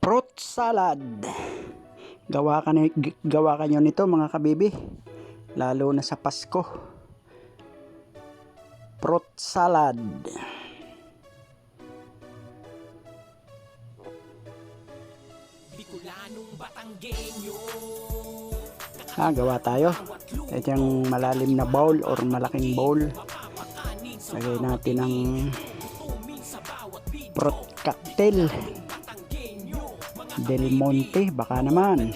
Fruit salad. Gawa kanyo nito mga kabibi. Lalo na sa Pasko. Fruit salad. Gawa tayo. Ito yung malalim na bowl or malaking bowl. Lagay natin ang fruit cocktail. Del Monte, baka naman.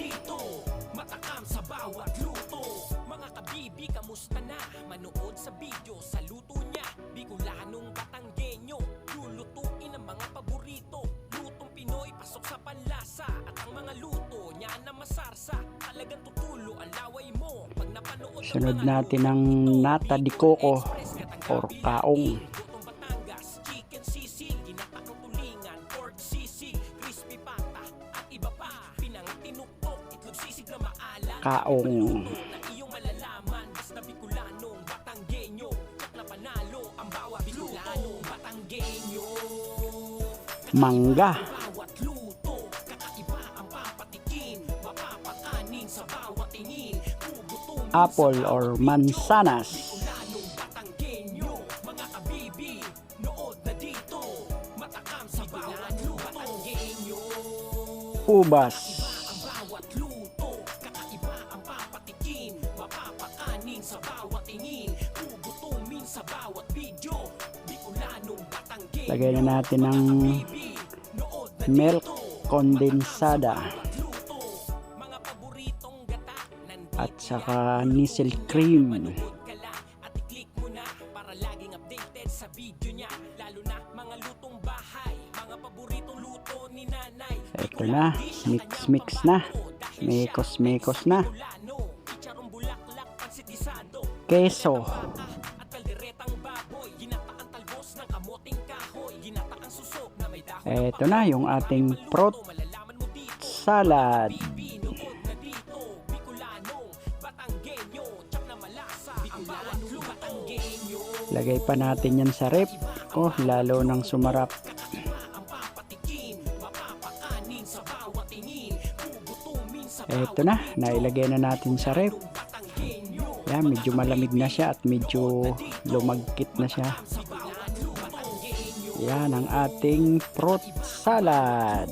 Mga kabibi, kamusta na? Manood sa video sa luto niya. Bicolanong Batanggenyo, lulutuin ang mga paborito. Lutong Pinoy, pasok sa panlasa. At ang mga luto niya na masarsa. Talagang tutulo ang laway mo pag napanood. Sunod natin ang nata di coco or kaong. Kaong. Mangga. Apple or mansanas. Ubas. Lagay na natin ng milk condensada at saka nisel cream. Ito na, mix na, mekos na. Keso. Ito na yung ating fruit salad. Lagay pa natin yan sa rep. Lalo nang sumarap. Ito na, nailagay na natin sa rep. Yan, medyo malamig na siya at medyo lumagkit na siya. Yan ang ating fruit salad.